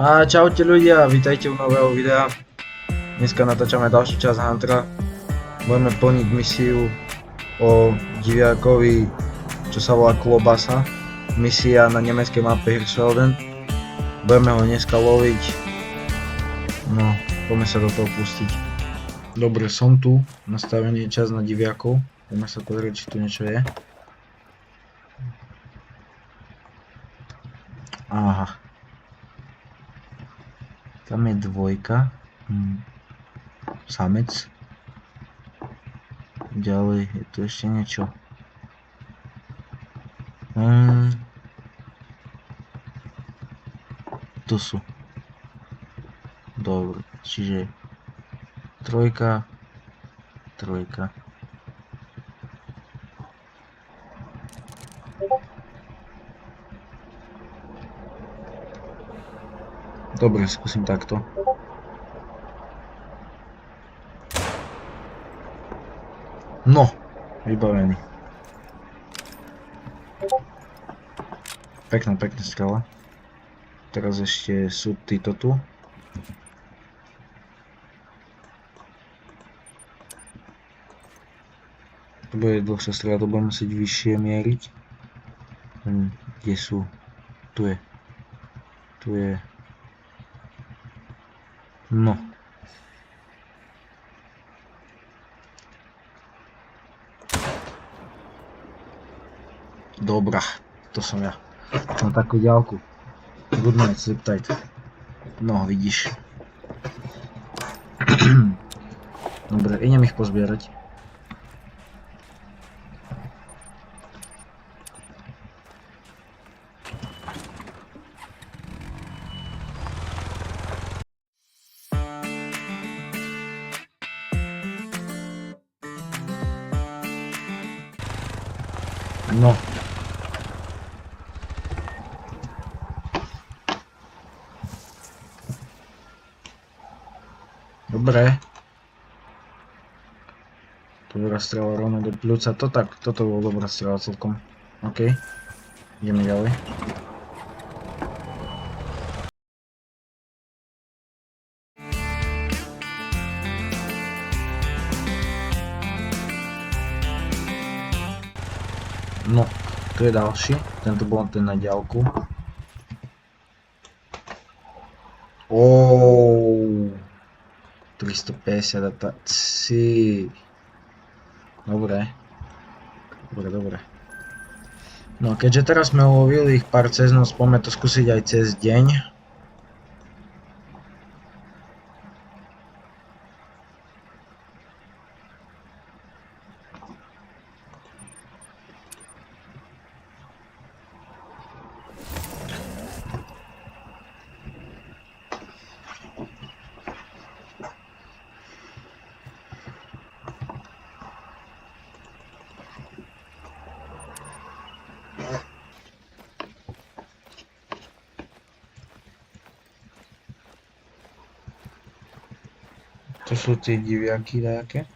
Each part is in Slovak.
A čaute ľudia, vítajte u nového videa. Dneska natáčame ďalšiu časť Huntera. Budeme plniť misiu o diviakovi, čo sa volá Klobasa. Misia na nemeckej mape Hirschfelden. Budeme ho dneska loviť. No, poďme sa do toho pustiť. Dobre, som tu. Nastavený čas na diviakov. Poďme sa pozrieť, či tu niečo je. Aha. Tam je dvojka. Samec. Ďalej je tu ešte niečo. Tu sú. Dobre, čiže trojka. Dobre, skúsim takto. No, vybavený. Pekná strela. Teraz ešte sú títo tu. To bude dlho sa strelať, to budem musieť vyššie mieriť. Kde sú? Tu je. No. Dobrá, to som ja. Na takú ďalku. Good night, sleep tight. No, vidíš. Dobre, idem ich pozbierať. No. Dobre. Dobrá strela rovno do pľúca. Toto bolo dobrá strela celkom. OK. Ideme ďalej. No, tu je ďalší. Tento bol ten na ďalku. Ooooooo. 350 data. Dobre. No, keďže teraz sme ulovili ich pár cez noc, poďme to skúsiť aj cez deň. To sú tie diviaky nejaké.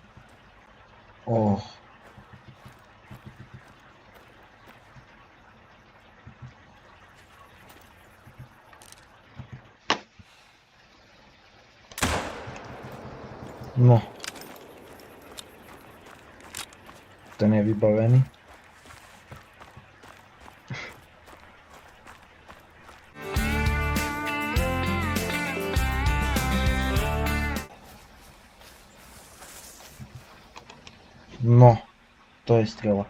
No. Ten je vybavený. No, to je strela.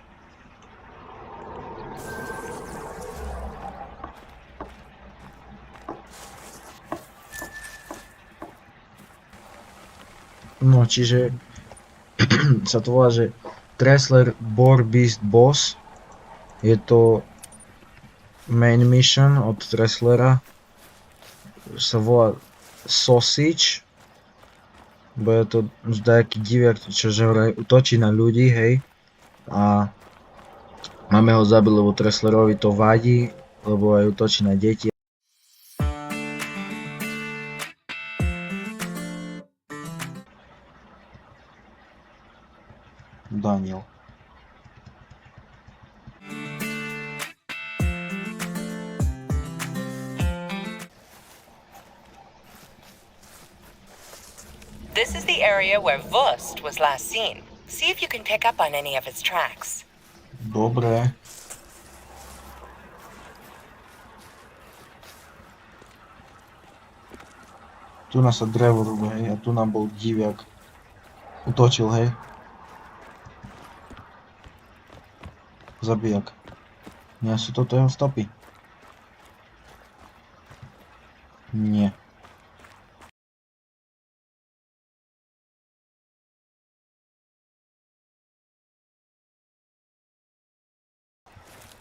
No, čiže sa to volá, že Tressler Boar Beast Boss. Je to main mission od Tresslera. Sa volá Sausage. Bude to nejaký diviak, čo útočí na ľudí, hej. A máme ho zabiť, lebo Tresslerovi to vadí, lebo aj útočí na deti. Daniel. This is the area where Wurst was last seen. See if you can pick up on any of his tracks. Dobre. Tu nás sa drevo rúbe, hej, a tu nám bol diviak. Utočil, hej. Zabijak. Nie sú toto jeho stopy? Nie.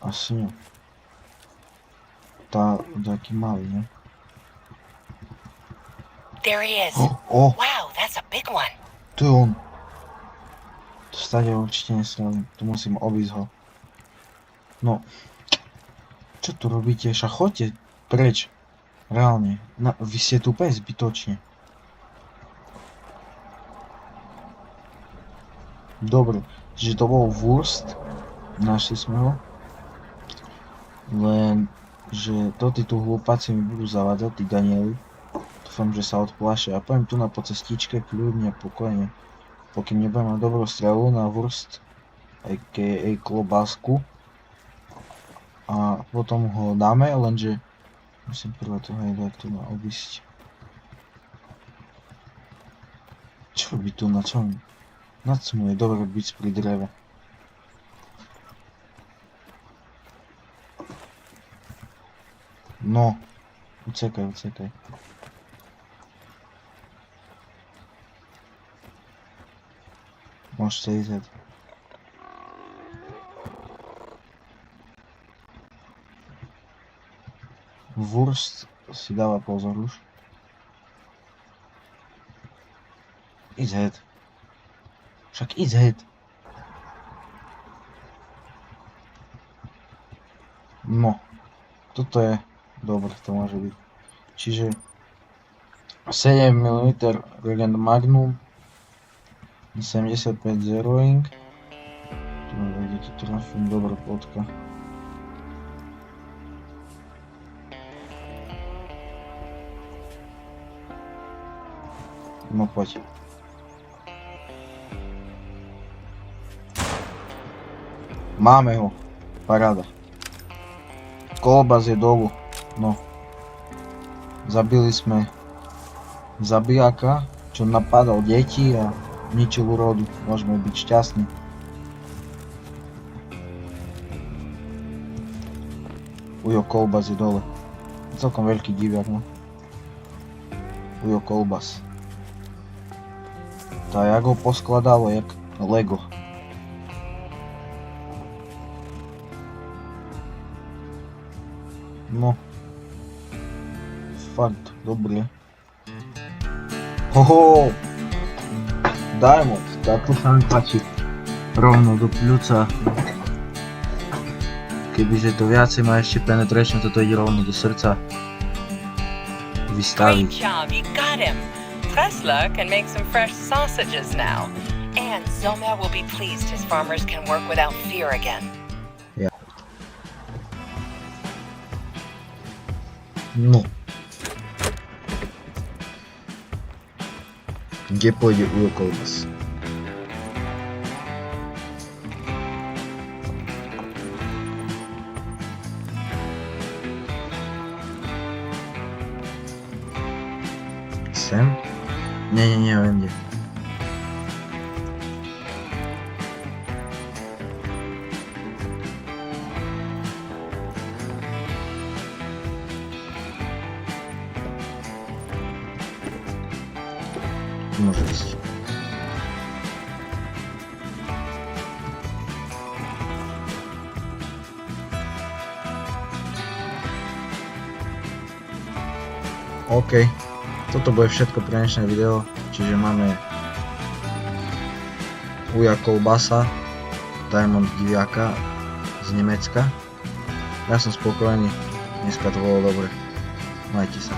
Asi nie. Taký malý, ne? There he is. Oh, Wow, that's a big one. tu je on. To stade určite nestrelím. Tu musím obísť ho. No. Čo tu robíte? Však choďte preč. Reálne. Vy ste tu úplne zbytočne. Dobre. Čiže to bol Wurst. Našli sme ho. Len, že to tí tu hlúpaci mi budú zavádzať, tí Danieli. Dúfam, že sa odplášia. A poviem tu na po cestičke, kľudne, pokojne. Pokým nebudem mať dobrú strelu na Wurst, a.k.a. klobásku. A potom ho dáme, lenže musím prvé to dať tu na obísť. Čo by tu na čom? Na co mu je dobre byť pri dreve? No, uciekaj, uciekaj. Môžete ísť. Wurst si dáva pozor už. Ísť head. Však ísť head. No, toto je dobre, to môže byť. Čiže 7 mm Regent Magnum, 75 zeroing. Tu vidíte, tu trafím, dobrá fotka. No poď. Máme ho. Paráda. Kolobás je dolu. No. Zabili sme zabijaka, čo napadal deti a ničil úrodu. Môžeme byť šťastní. Ujo, kolbás je dole. Celkom veľký diviak, no. Ujo, kolbás. Tá jak ho poskladalo, jak Lego. No. Fakt, dobre. Hoho! Diamond, táto sa mi páči. Rovno do pľúca. Kebyže to viacej má ešte penetration, toto ide rovno do srdca. Vystaviť. Great job, you got him. Pressler can make some fresh sausages now. And Zoma will be pleased his farmers can work without fear again. Ja. No. Kde pôjde Ujo kolbás? Sem? Nie, viem kde. Môže ísť. OK. Toto bude všetko pre dnešné video, čiže máme Uja kolbasa, Diamond diviaka z Nemecka. Ja som spokojný, dneska to bolo dobre. Majte sa.